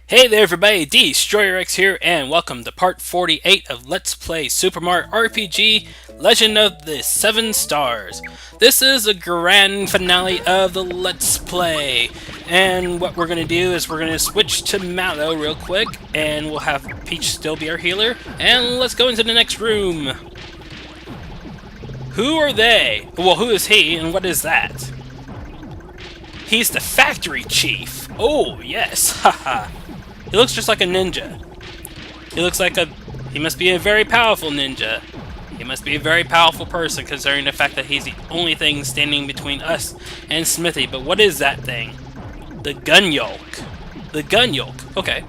Hey there everybody, Destroyer here, and welcome to part 48 of Let's Play Super Mario RPG Legend of the Seven Stars. This is the grand finale of the Let's Play, and what we're going to do is we're going to switch to Mallow real quick, and we'll have Peach still be our healer, and let's go into the next room. Who are they? Well, who is he, and what is that? He's the factory chief. Oh, yes, haha. He looks just like a ninja. He must be a very powerful ninja. He must be a very powerful person considering the fact that he's the only thing standing between us and Smithy. But what is that thing? The gun yoke. The gun yoke. Okay.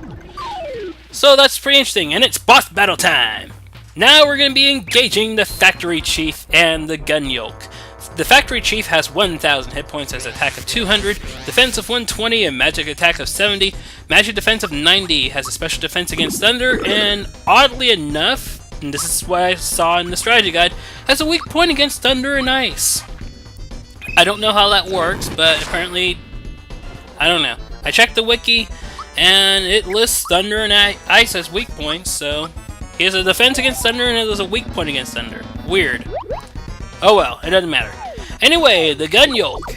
So that's pretty interesting, and it's boss battle time! Now we're going to be engaging the factory chief and the gun yoke. The Factory Chief has 1,000 hit points, has attack of 200, defense of 120, and magic attack of 70, magic defense of 90, has a special defense against thunder, and oddly enough, and this is what I saw in the strategy guide, has a weak point against thunder and ice. I don't know how that works, but apparently, I don't know. I checked the wiki, and it lists thunder and ice as weak points, so he has a defense against thunder and it has a weak point against thunder. Weird. Oh well, it doesn't matter. Anyway, the gun yoke.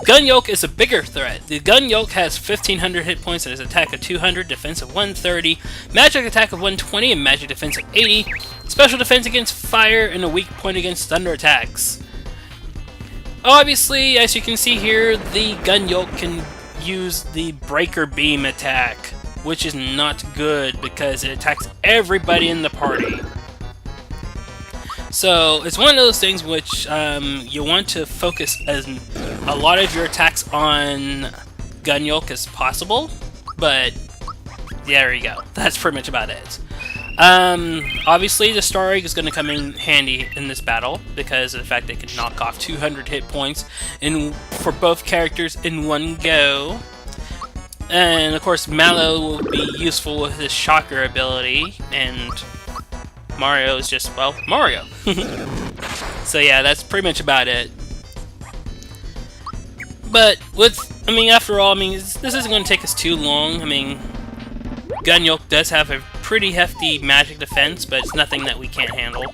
Gun yoke is a bigger threat. The gun yoke has 1,500 hit points and has attack of 200, defense of 130, magic attack of 120, and magic defense of 80, special defense against fire, and a weak point against thunder attacks. Obviously, as you can see here, the gun yoke can use the breaker beam attack, which is not good because it attacks everybody in the party. So, it's one of those things which you want to focus a lot of your attacks on gun yoke as possible, but there you go. That's pretty much about it. Obviously, the Star Egg is going to come in handy in this battle because of the fact they can knock off 200 hit points for both characters in one go. And, of course, Mallow will be useful with his Shocker ability, and Mario is just, well, Mario. So yeah, that's pretty much about it. But after all, this isn't going to take us too long. Gun yoke does have a pretty hefty magic defense, but it's nothing that we can't handle.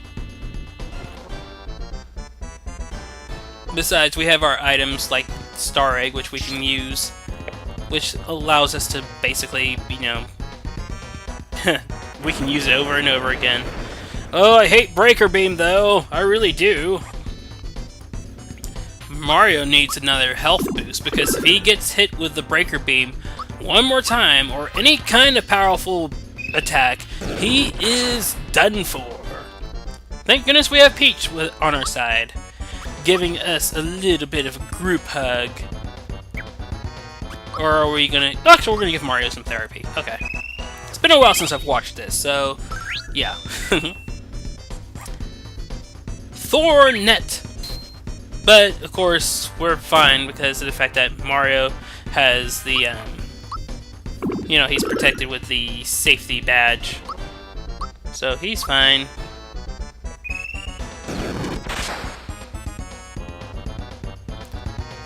Besides, we have our items like Star Egg, which we can use, which allows us to basically, we can use it over and over again. Oh, I hate Breaker Beam, though. I really do. Mario needs another health boost, because if he gets hit with the Breaker Beam one more time, or any kind of powerful attack, he is done for. Thank goodness we have Peach on our side, giving us a little bit of a group hug. Or are we gonna... Actually, we're gonna give Mario some therapy. Okay. It's been a while since I've watched this, so... yeah. Thornet! But, of course, we're fine because of the fact that Mario has the, he's protected with the safety badge. So, he's fine.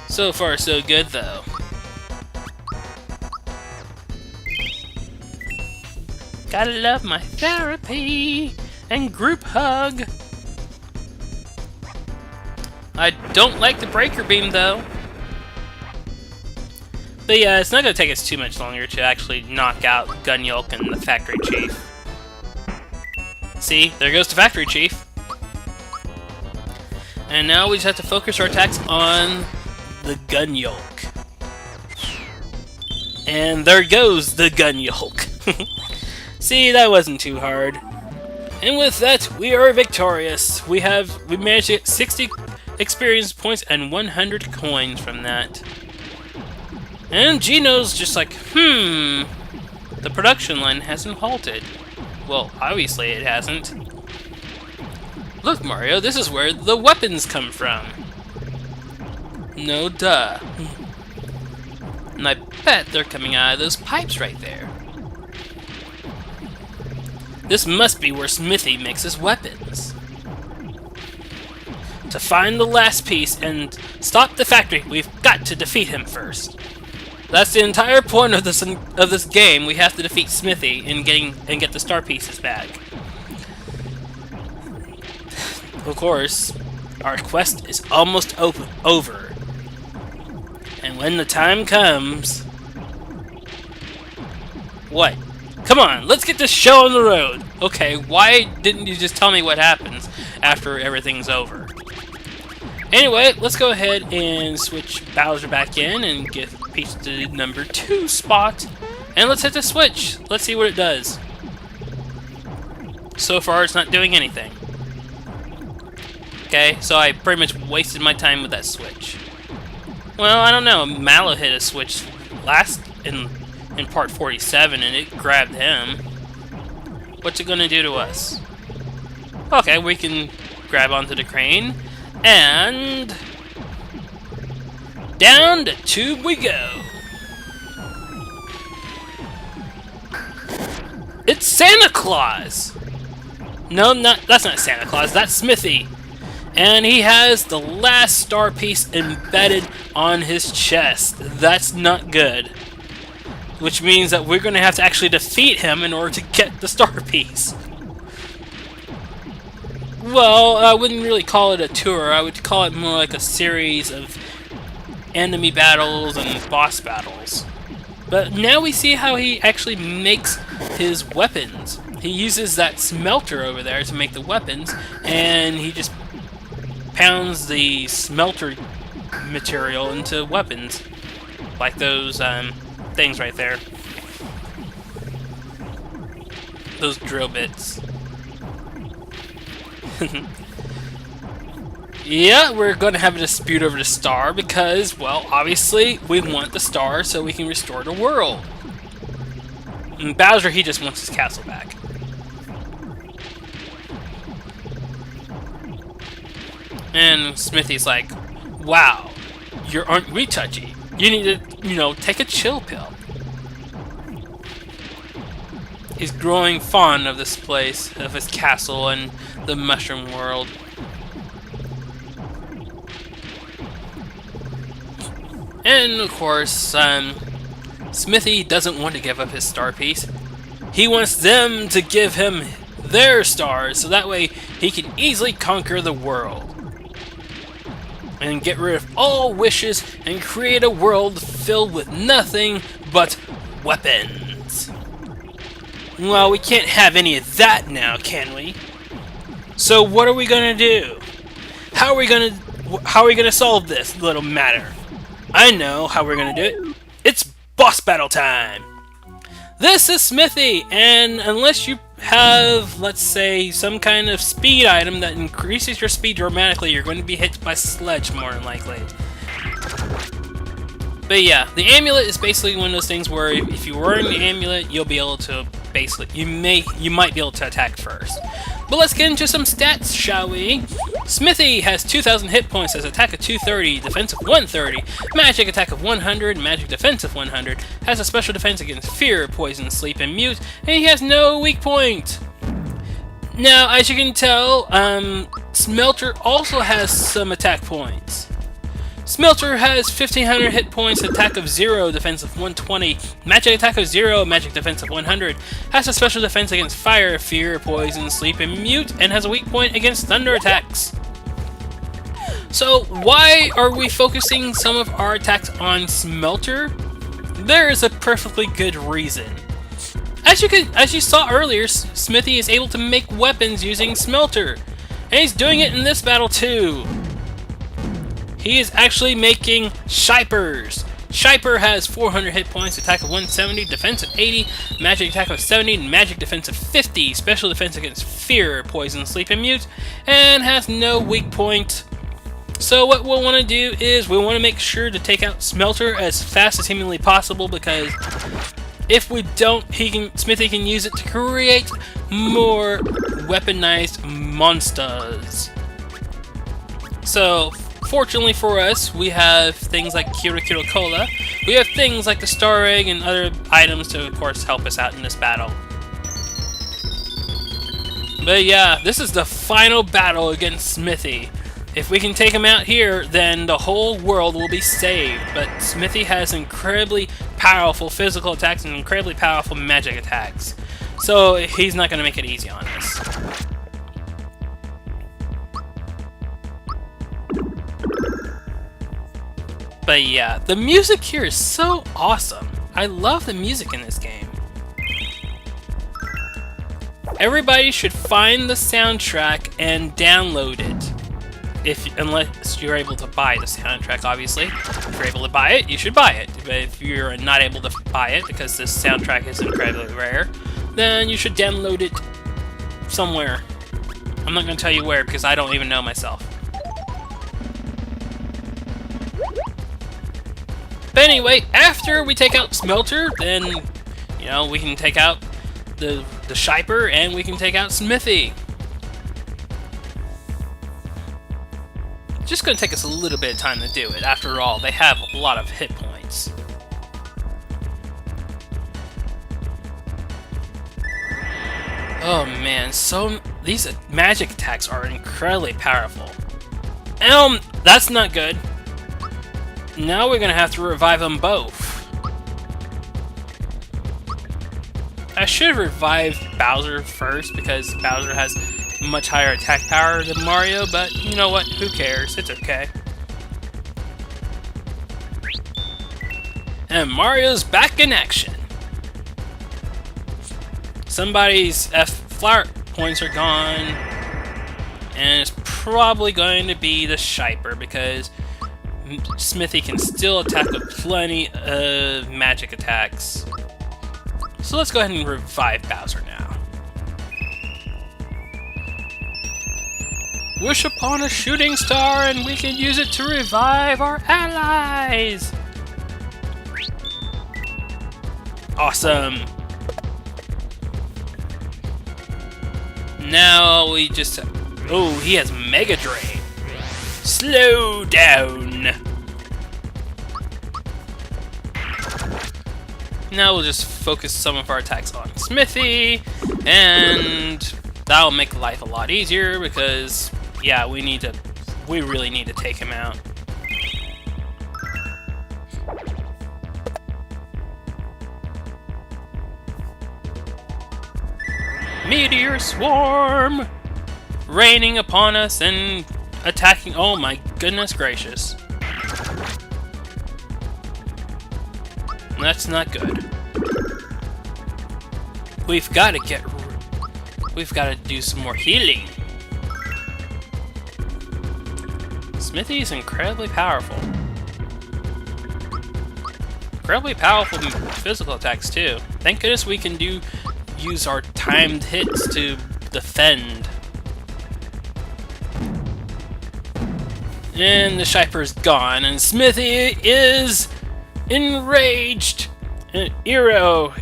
So far, so good, though. Gotta love my therapy and group hug. I don't like the Breaker Beam, though. But yeah, it's not going to take us too much longer to actually knock out Gun Yoke and the Factory Chief. See? There goes the Factory Chief. And now we just have to focus our attacks on the Gun Yoke. And there goes the Gun Yoke. See, that wasn't too hard. And with that, we are victorious. We managed to get 60 experience points and 100 coins from that. And Gino's just like, the production line hasn't halted. Well, obviously it hasn't. Look, Mario, this is where the weapons come from. No duh. And I bet they're coming out of those pipes right there. This must be where Smithy makes his weapons. To find the last piece and stop the factory, we've got to defeat him first. That's the entire point of this game. We have to defeat Smithy and get the star pieces back. Of course, our quest is almost over. And when the time comes... What? Come on, let's get this show on the road! Okay, why didn't you just tell me what happens after everything's over? Anyway, let's go ahead and switch Bowser back in and get Peach to number 2 spot. And let's hit the switch. Let's see what it does. So far, it's not doing anything. Okay, so I pretty much wasted my time with that switch. Well, I don't know. Mallow hit a switch last in part 47, and it grabbed him. What's it gonna do to us? Okay, we can grab onto the crane, and down the tube we go. It's Santa Claus! No, that's not Santa Claus, that's Smithy. And he has the last star piece embedded on his chest. That's not good. Which means that we're going to have to actually defeat him in order to get the star piece. Well, I wouldn't really call it a tour. I would call it more like a series of enemy battles and boss battles. But now we see how he actually makes his weapons. He uses that smelter over there to make the weapons, and he just pounds the smelter material into weapons. Like those things right there. Those drill bits. Yeah, we're going to have a dispute over the star because, well, obviously we want the star so we can restore the world. And Bowser, he just wants his castle back. And Smithy's like, wow, you aren't retouchy. You need to, take a chill pill. He's growing fond of this place, of his castle and the mushroom world. And of course, Smithy doesn't want to give up his star piece. He wants them to give him their stars, so that way he can easily conquer the world. And get rid of all wishes and create a world filled with nothing but weapons. Well, we can't have any of that now, can we? So what are we gonna do? How are we gonna solve this little matter? I know how we're gonna do it. It's boss battle time! This is Smithy, and unless you have, let's say, some kind of speed item that increases your speed dramatically, you're going to be hit by Sledge more than likely. But yeah, the amulet is basically one of those things where if you're wearing the amulet, you'll be able to basically, you might be able to attack first. But let's get into some stats, shall we? Smithy has 2,000 hit points, has attack of 230, defense of 130, magic attack of 100, magic defense of 100, has a special defense against fear, poison, sleep, and mute, and he has no weak point. Now, as you can tell, Smelter also has some attack points. Smelter has 1,500 hit points, attack of 0, defense of 120, magic attack of 0, magic defense of 100, has a special defense against fire, fear, poison, sleep, and mute, and has a weak point against thunder attacks. So why are we focusing some of our attacks on Smelter? There is a perfectly good reason. As you saw earlier, Smithy is able to make weapons using Smelter, and he's doing it in this battle too. He is actually making Shipers. Shiper has 400 hit points, attack of 170, defense of 80, magic attack of 70, magic defense of 50, special defense against fear, poison, sleep, and mute, and has no weak point. So what we'll want to do is we want to make sure to take out Smelter as fast as humanly possible, because if we don't, Smithy can use it to create more weaponized monsters. So fortunately for us, we have things like Kira Kira Cola. We have things like the Star Egg and other items to, of course, help us out in this battle. But yeah, this is the final battle against Smithy. If we can take him out here, then the whole world will be saved. But Smithy has incredibly powerful physical attacks and incredibly powerful magic attacks. So he's not going to make it easy on us. But yeah, the music here is so awesome. I love the music in this game. Everybody should find the soundtrack and download it. Unless you're able to buy the soundtrack, obviously. If you're able to buy it, you should buy it. But if you're not able to buy it, because this soundtrack is incredibly rare, then you should download it somewhere. I'm not going to tell you where, because I don't even know myself. But anyway, after we take out Smelter, then, you know, we can take out the Shiper, and we can take out Smithy. Just gonna take us a little bit of time to do it. After all, they have a lot of hit points. Oh man, so these magic attacks are incredibly powerful. That's not good. Now we're gonna have to revive them both. I should have revived Bowser first because Bowser has much higher attack power than Mario, but you know what? Who cares? It's okay. And Mario's back in action. Somebody's flower points are gone, and it's probably going to be the Shiper because Smithy can still attack with plenty of magic attacks. So let's go ahead and revive Bowser now. Wish upon a shooting star and we can use it to revive our allies! Awesome! Now we just... Oh, he has Mega Drain! Slow down! Now we'll just focus some of our attacks on Smithy, and that'll make life a lot easier because, yeah, we really need to take him out. Meteor Swarm! Raining upon us and attacking. Oh my goodness gracious. That's not good. We've got to do some more healing. Smithy is incredibly powerful. Incredibly powerful physical attacks too. Thank goodness we can use our timed hits to defend. And the Shiper's gone, and Smithy is enraged. And Eero,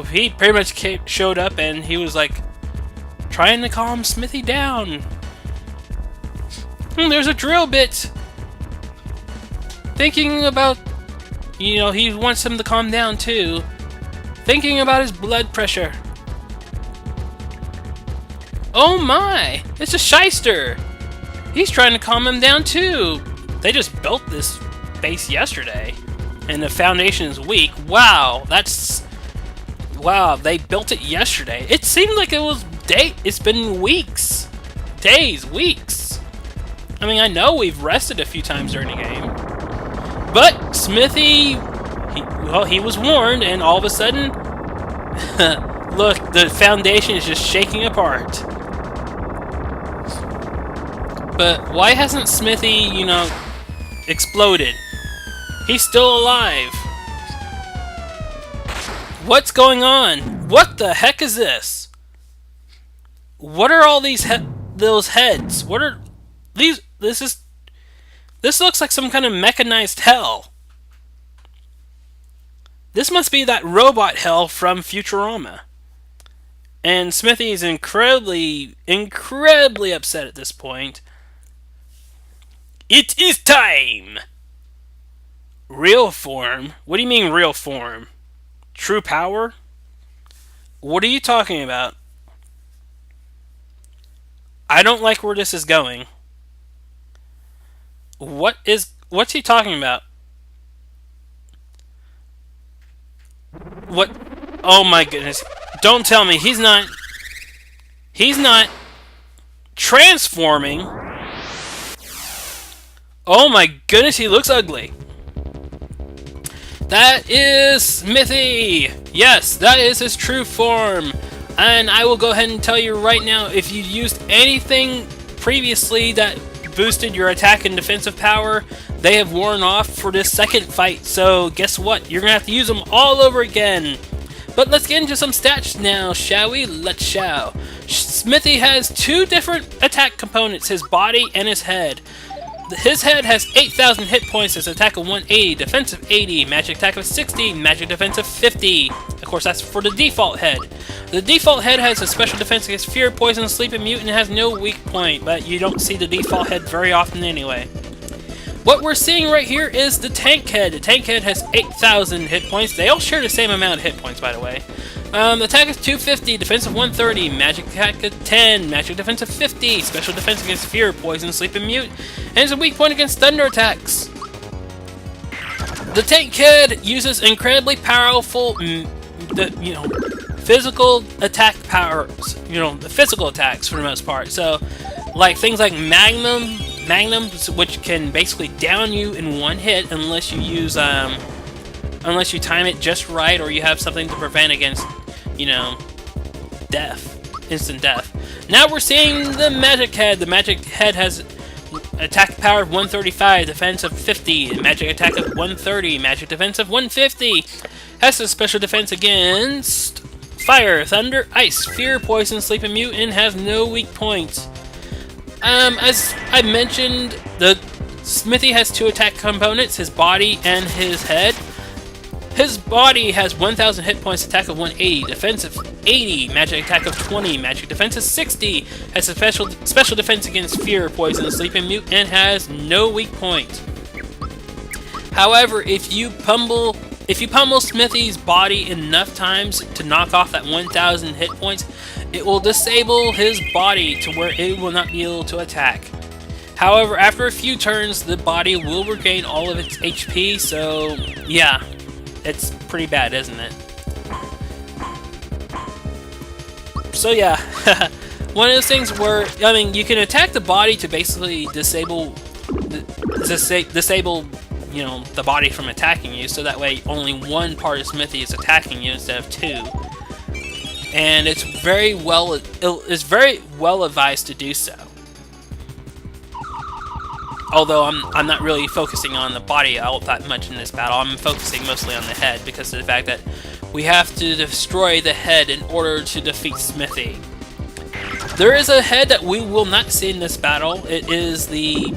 he pretty much showed up and he was like trying to calm Smithy down. And there's a drill bit. Thinking about, you know, he wants him to calm down too. Thinking about his blood pressure. Oh my! It's a shyster! He's trying to calm him down too! They just built this base yesterday, and the foundation is weak. Wow, wow, they built it yesterday. It seemed like it was it's been weeks. Days, weeks. I mean, I know we've rested a few times during the game. But Smithy, he was warned, and all of a sudden, look, the foundation is just shaking apart. But why hasn't Smithy, you know, exploded? He's still alive. What's going on? What the heck is this? What are all those heads? What are these? This looks like some kind of mechanized hell. This must be that robot hell from Futurama. And Smithy is incredibly upset at this point. It is time! Real form? What do you mean real form? True power? What are you talking about? I don't like where this is going. What's he talking about? What? Oh my goodness. Don't tell me he's not transforming. Oh my goodness, he looks ugly. That is Smithy! Yes, that is his true form. And I will go ahead and tell you right now, if you used anything previously that boosted your attack and defensive power, they have worn off for this second fight. So guess what? You're going to have to use them all over again. But let's get into some stats now, shall we? Let's shall. Smithy has two different attack components, his body and his head. His head has 8,000 hit points, his attack of 180, defensive 80, magic attack of 60, magic defense of 50. Of course, that's for the default head. The default head has a special defense against fear, poison, sleep, and mute, and has no weak point, but you don't see the default head very often anyway. What we're seeing right here is the tank head. The tank head has 8,000 hit points. They all share the same amount of hit points, by the way. Attack is 250, defense of 130, magic attack of 10, magic defense of 50, special defense against fear, poison, sleep, and mute, and has a weak point against thunder attacks. The tank head uses incredibly powerful, physical attack powers. The physical attacks for the most part. So, like things like Magnum, which can basically down you in one hit unless you use unless you time it just right or you have something to prevent against, instant death. Now we're seeing the magic head. The magic head has attack power of 135, defense of 50, magic attack of 130, magic defense of 150. Has a special defense against fire, thunder, ice, fear, poison, sleep, and mute, and has no weak points. As I mentioned, the Smithy has two attack components, his body and his head. His body has 1,000 hit points, attack of 180, defense of 80, magic attack of 20, magic defense of 60, has a special defense against fear, poison, sleep, and mute, and has no weak point. However, if you pummel Smithy's body enough times to knock off that 1,000 hit points, it will disable his body to where it will not be able to attack. However, after a few turns, the body will regain all of its HP, so yeah, it's pretty bad, isn't it? So yeah, one of those things where, you can attack the body to basically disable, the body from attacking you, so that way only one part of Smithy is attacking you instead of two. And it's very well advised to do so. Although I'm not really focusing on the body all that much in this battle, I'm focusing mostly on the head because of the fact that we have to destroy the head in order to defeat Smithy. There is a head that we will not see in this battle. It is the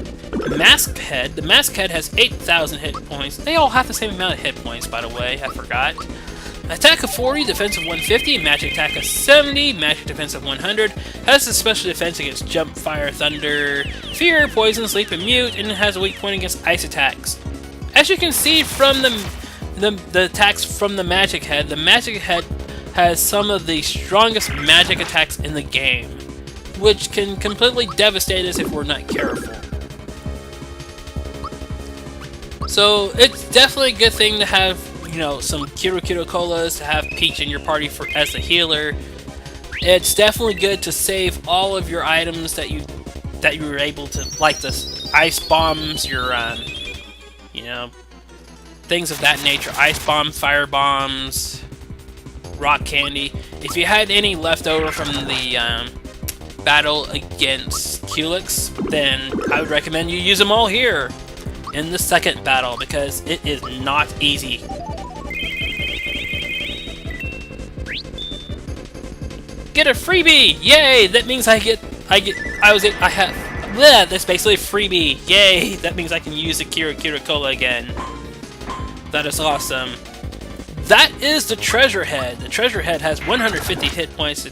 Mask Head. The Mask Head has 8,000 hit points. They all have the same amount of hit points, by the way, I forgot. Attack of 40, defense of 150, magic attack of 70, magic defense of 100, has a special defense against jump, fire, thunder, fear, poison, sleep, and mute, and it has a weak point against ice attacks. As you can see from the attacks from the Magic Head has some of the strongest magic attacks in the game, which can completely devastate us if we're not careful. So it's definitely a good thing to have, some Kiro Colas, to have Peach in your party as a healer. It's definitely good to save all of your items that you were able to, like the ice bombs, your things of that nature. Ice bomb, fire bombs, rock candy. If you had any left over from the battle against Culex, then I would recommend you use them all here in the second battle because it is not easy. Get a freebie! Yay! That means that's basically a freebie. Yay! That means I can use the Kiro Cola again. That is awesome. That is the Treasure Head. The Treasure Head has 150 hit points,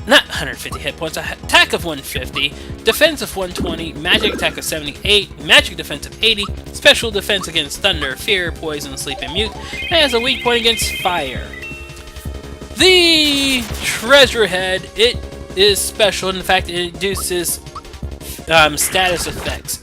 not 150 hit points, attack of 150, defense of 120, magic attack of 78, magic defense of 80, special defense against thunder, fear, poison, sleep, and mute, and has a weak point against fire. The Treasure Head, it is special. In fact, it induces status effects.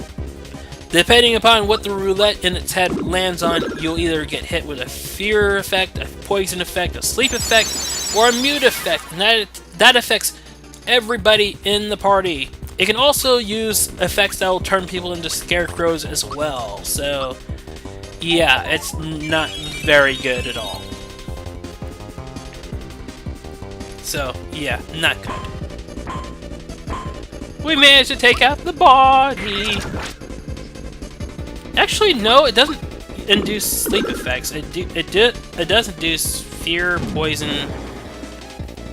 Depending upon what the roulette in its head lands on, you'll either get hit with a fear effect, a poison effect, a sleep effect, or a mute effect, and that affects everybody in the party. It can also use effects that will turn people into scarecrows as well, so yeah, it's not very good at all. So, yeah, not good. We managed to take out the body! Actually, no, it doesn't induce sleep effects. It does induce fear, poison,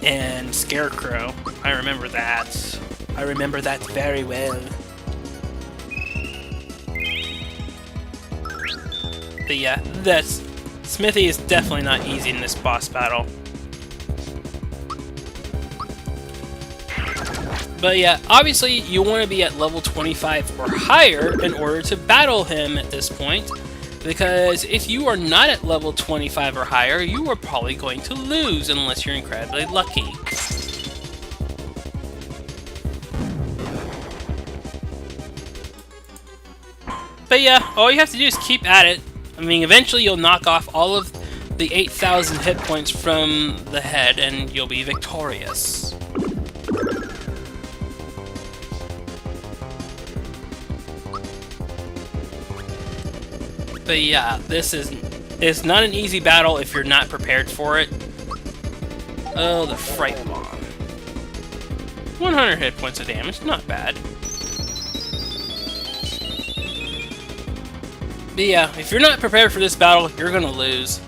and scarecrow. I remember that. I remember that very well. But yeah, Smithy is definitely not easy in this boss battle. But yeah, obviously you want to be at level 25 or higher in order to battle him at this point, because if you are not at level 25 or higher, you are probably going to lose unless you're incredibly lucky. But yeah, all you have to do is keep at it. I mean, eventually you'll knock off all of the 8,000 hit points from the head and you'll be victorious. But yeah, it's not an easy battle if you're not prepared for it. Oh, the Fright Bomb. 100 hit points of damage, not bad. But yeah, if you're not prepared for this battle, you're gonna lose.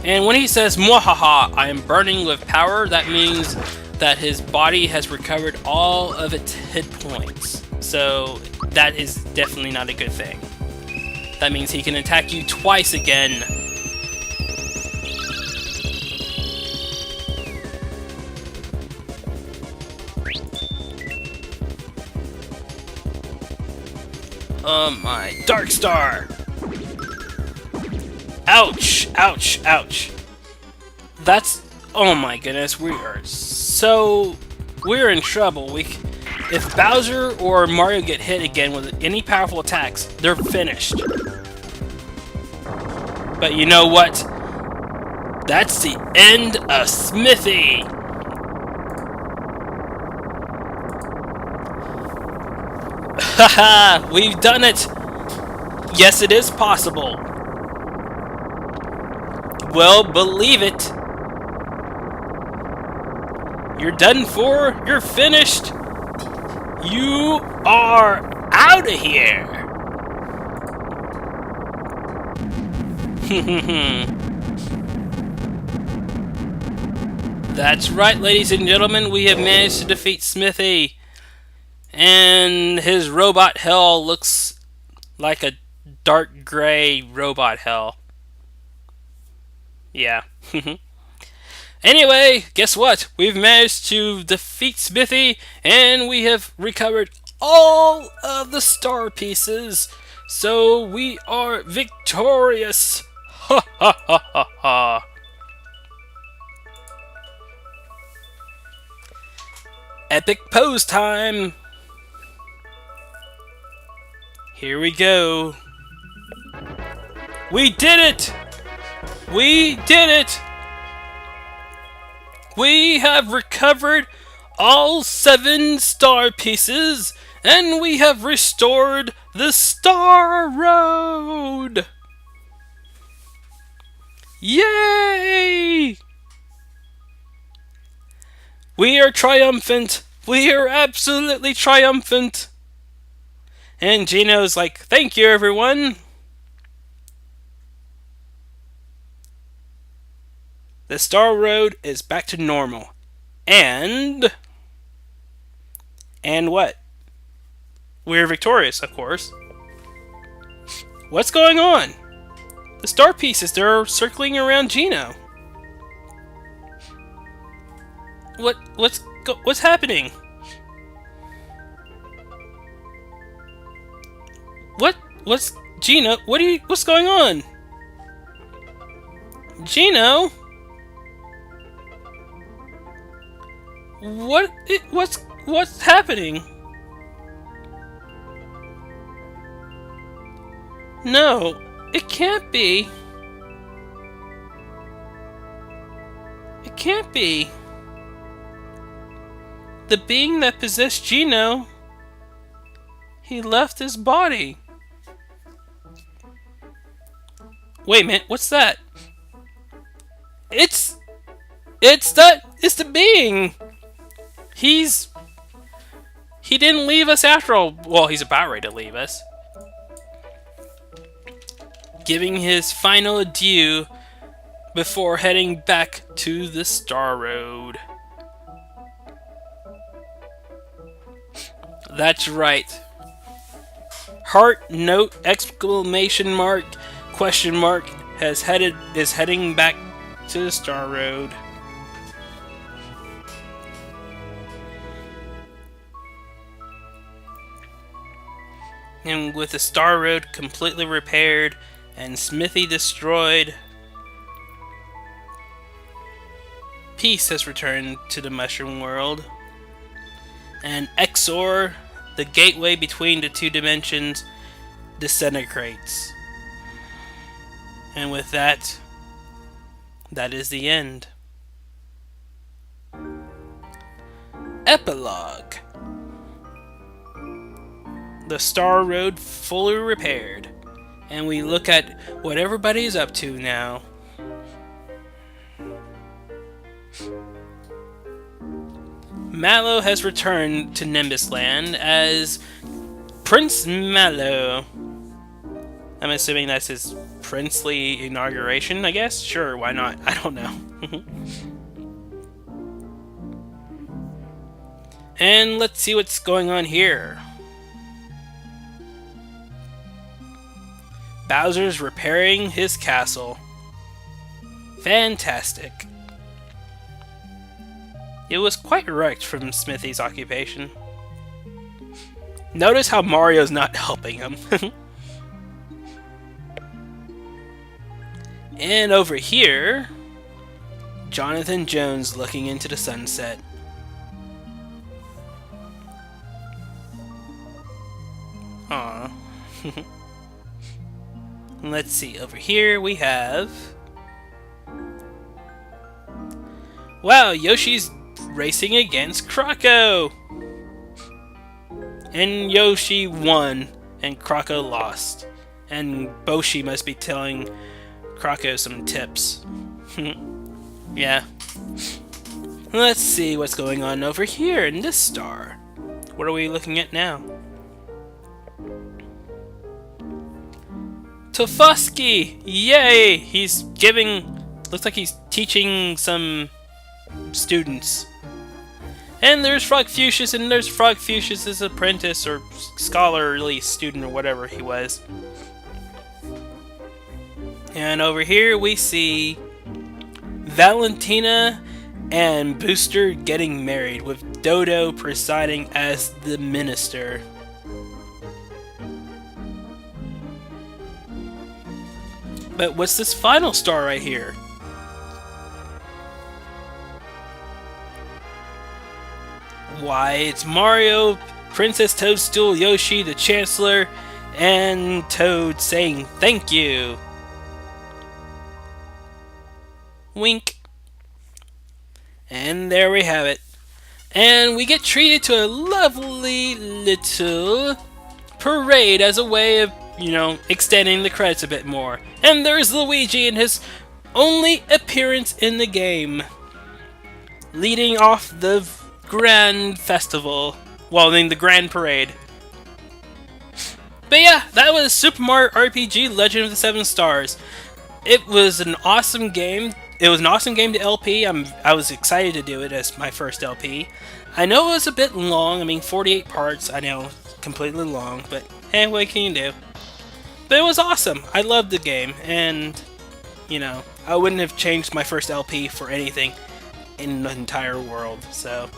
And when he says, "Mwahaha, I am burning with power," that means that his body has recovered all of its hit points. So that is definitely not a good thing. That means he can attack you twice again. Oh my, Dark Star! Ouch! Ouch! Ouch! That's... oh my goodness, we're in trouble. If Bowser or Mario get hit again with any powerful attacks, they're finished. But you know what? That's the end of Smithy! Haha! We've done it! Yes, it is possible. Well, believe it. You're done for. You're finished. You are out of here. That's right, ladies and gentlemen. We have managed to defeat Smithy. And his robot hell looks like a dark gray robot hell. Yeah. Anyway, guess what? We've managed to defeat Smithy, and we have recovered all of the star pieces. So we are victorious. Ha ha ha ha ha. Epic pose time. Here we go. We did it! We did it! We have recovered all 7 star pieces, and we have restored the Star Road! Yay! We are triumphant! We are absolutely triumphant! And Gino's like, "Thank you, everyone!" The Star Road is back to normal. And what? We're victorious, of course. What's going on? The star pieces, they're circling around Gino. What's happening? What's Gino? What's going on? Gino? What's happening? No, it can't be. It can't be. The being that possessed Gino, he left his body. Wait a minute, what's that? It's the being. He didn't leave us after all. Well, he's about ready to leave us. Giving his final adieu before heading back to the Star Road. That's right. Heart note exclamation mark question mark is heading back to the Star Road. And with the Star Road completely repaired and Smithy destroyed, peace has returned to the Mushroom World. And Exor, the gateway between the two dimensions, disintegrates. And with that, that is the end. Epilogue. The Star Road fully repaired, and we look at what everybody is up to now. Mallow has returned to Nimbus Land as Prince Mallow. I'm assuming that's his princely inauguration, I guess? Sure, why not? I don't know. And let's see what's going on here. Bowser's repairing his castle. Fantastic. It was quite wrecked from Smithy's occupation. Notice how Mario's not helping him. And over here, Jonathan Jones looking into the sunset. Aww. Let's see, over here we have... Wow, Yoshi's racing against Croco! And Yoshi won, and Croco lost. And Boshi must be telling Croco some tips. Yeah. Let's see what's going on over here in this star. What are we looking at now? Tofusky! Yay! He's giving... Looks like he's teaching some students. And there's Frogfucius, and there's Frogfucius' apprentice or scholarly student or whatever he was. And over here we see Valentina and Booster getting married, with Dodo presiding as the minister. But what's this final star right here? Why, it's Mario, Princess Toadstool, Yoshi, the Chancellor, and Toad saying thank you. Wink. And there we have it. And we get treated to a lovely little parade as a way of, you know, extending the credits a bit more. And there's Luigi in his only appearance in the game, leading off the grand festival. Well, I mean the grand parade. But yeah, that was Super Mario RPG Legend of the Seven Stars. It was an awesome game. It was an awesome game to LP. I was excited to do it as my first LP. I know it was a bit long. I mean, 48 parts. I know, completely long, but hey, what can you do? But it was awesome. I loved the game, and you know, I wouldn't have changed my first LP for anything in the entire world. So,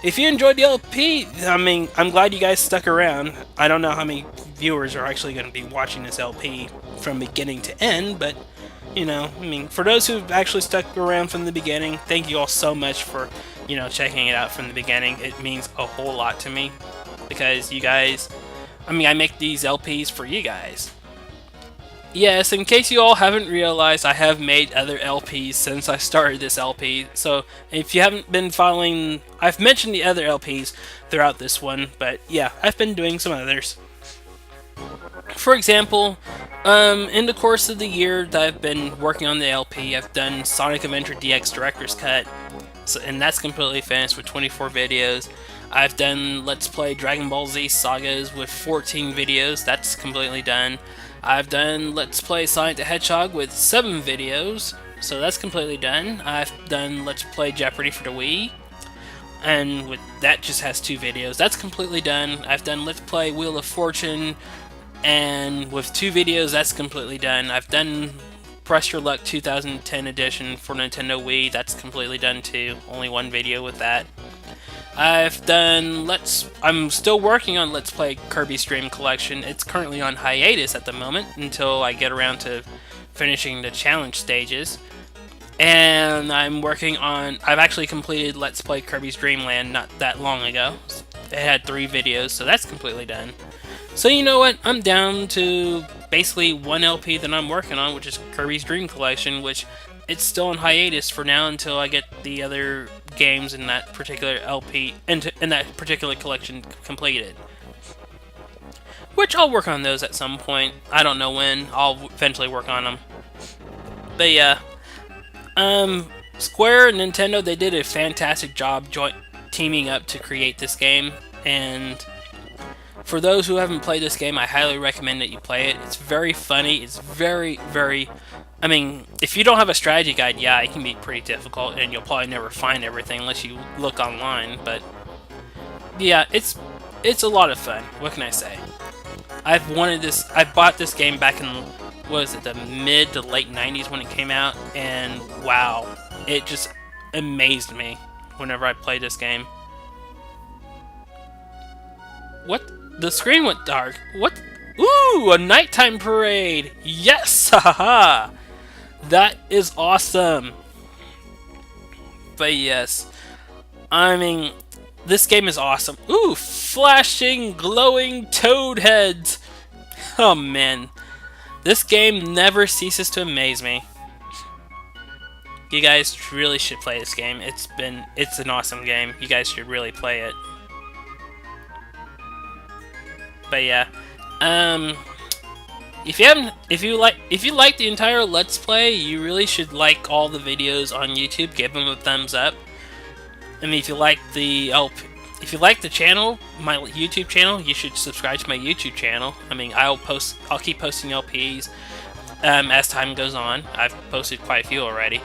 if you enjoyed the LP, I mean, I'm glad you guys stuck around. I don't know how many viewers are actually going to be watching this LP from beginning to end, but you know, I mean, for those who've actually stuck around from the beginning, thank you all so much for, you know, checking it out from the beginning. It means a whole lot to me, because you guys, I mean, I make these LPs for you guys. Yes, in case you all haven't realized, I have made other LPs since I started this LP. So if you haven't been following, I've mentioned the other LPs throughout this one, but yeah, I've been doing some others. For example, in the course of the year that I've been working on the LP, I've done Sonic Adventure DX Director's Cut, and that's completely finished with 24 videos. I've done Let's Play Dragon Ball Z Sagas with 14 videos, that's completely done. I've done Let's Play Sonic the Hedgehog with 7 videos, so that's completely done. I've done Let's Play Jeopardy for the Wii, and with that just has 2 videos. That's completely done. I've done Let's Play Wheel of Fortune, and with 2 videos, that's completely done. I've done Press Your Luck 2010 edition for Nintendo Wii, that's completely done too. Only 1 video with that. I've done I'm still working on Let's Play Kirby's Dream Collection. It's currently on hiatus at the moment until I get around to finishing the challenge stages. And I'm working on, I've actually completed Let's Play Kirby's Dream Land not that long ago. It had 3 videos, so that's completely done. So you know what, I'm down to basically 1 LP that I'm working on, which is Kirby's Dream Collection, which it's still on hiatus for now until I get the other games in that particular LP, in that particular collection completed. Which I'll work on those at some point. I don't know when. I'll eventually work on them. But yeah, Square and Nintendo, they did a fantastic job teaming up to create this game, and for those who haven't played this game, I highly recommend that you play it. It's very funny. It's very, very... I mean, if you don't have a strategy guide, yeah, it can be pretty difficult, and you'll probably never find everything unless you look online, but... yeah, it's a lot of fun. What can I say? I bought this game back in, what was it, the mid to late 90s when it came out, and wow, it just amazed me whenever I played this game. What? The screen went dark. What? Ooh, a nighttime parade! Yes! Haha! That is awesome! But yes, I mean, this game is awesome. Ooh, flashing, glowing toad heads! Oh man, this game never ceases to amaze me. You guys really should play this game. It's an awesome game. You guys should really play it. But yeah, if you like the entire Let's Play, you really should like all the videos on YouTube. Give them a thumbs up. I mean, if you like the channel, my YouTube channel, you should subscribe to my YouTube channel. I mean, I'll keep posting LPs as time goes on. I've posted quite a few already.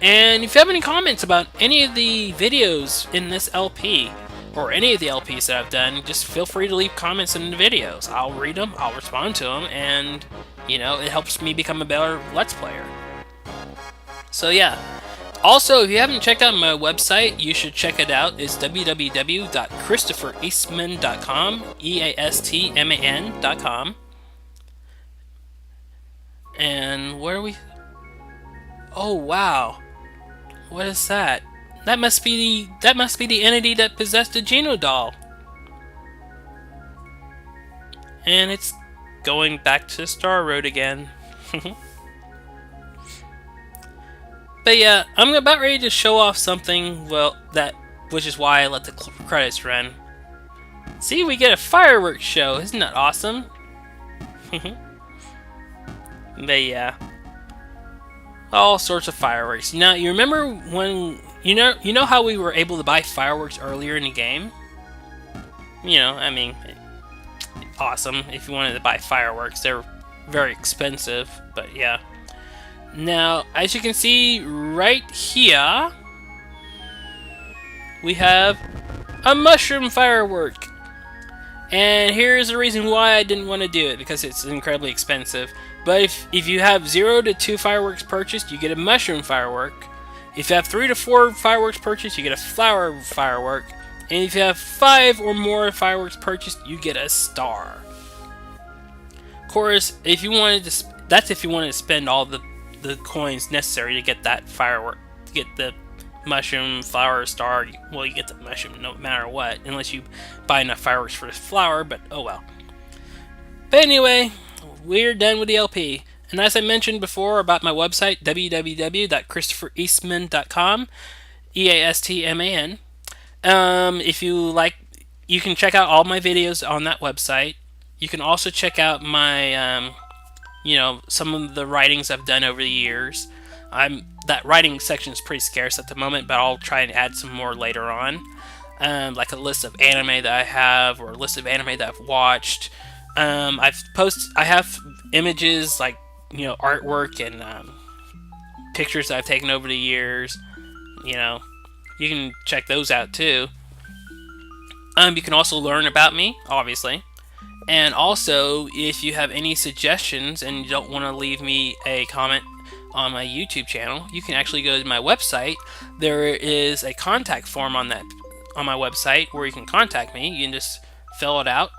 And if you have any comments about any of the videos in this LP, or any of the LPs that I've done, just feel free to leave comments in the videos. I'll read them, I'll respond to them, and, you know, it helps me become a better Let's Player. So yeah. Also, if you haven't checked out my website, you should check it out. It's www.christophereastman.com, EASTMAN.com. And where are we? Oh wow. What is that? That must be the entity that possessed the Geno doll. And it's going back to Star Road again. But yeah, I'm about ready to show off something, well, which is why I let the credits run. See, we get a fireworks show. Isn't that awesome? But yeah, all sorts of fireworks. Now, you remember when you know how we were able to buy fireworks earlier in the game? You know, I mean, awesome. If you wanted to buy fireworks, they're very expensive, but yeah. Now, as you can see right here, we have a mushroom firework. And here's the reason why I didn't want to do it, because it's incredibly expensive. But if you have 0 to 2 fireworks purchased, you get a mushroom firework. If you have 3 to 4 fireworks purchased, you get a flower firework. And if you have 5 or more fireworks purchased, you get a star. Of course, if you wanted to, that's if you wanted to spend all the coins necessary to get that firework, to get the mushroom, flower, star. Well, you get the mushroom no matter what, unless you buy enough fireworks for the flower, but oh well. But anyway, we're done with the LP. And as I mentioned before about my website, www.christophereastman.com, EASTMAN. If you like, you can check out all my videos on that website. You can also check out my, some of the writings I've done over the years. That writing section is pretty scarce at the moment, but I'll try and add some more later on. Like a list of anime that I have, or a list of anime that I've watched. I have images like artwork and pictures that I've taken over the years. You know, you can check those out too. You can also learn about me, obviously. And also, if you have any suggestions and you don't want to leave me a comment on my YouTube channel, you can actually go to my website. There is a contact form on my website where you can contact me. You can just fill it out,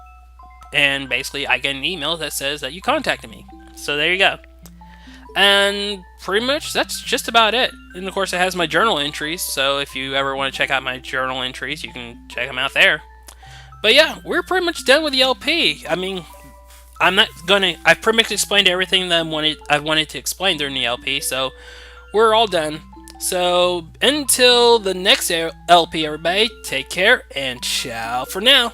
and basically I get an email that says that you contacted me. So there you go. And pretty much that's just about it. And of course it has my journal entries, so if you ever want to check out my journal entries, you can check them out there. But yeah, we're pretty much done with the LP. I mean, I've pretty much explained everything that I wanted to explain during the LP, so we're all done. So until the next LP, everybody, take care and ciao for now.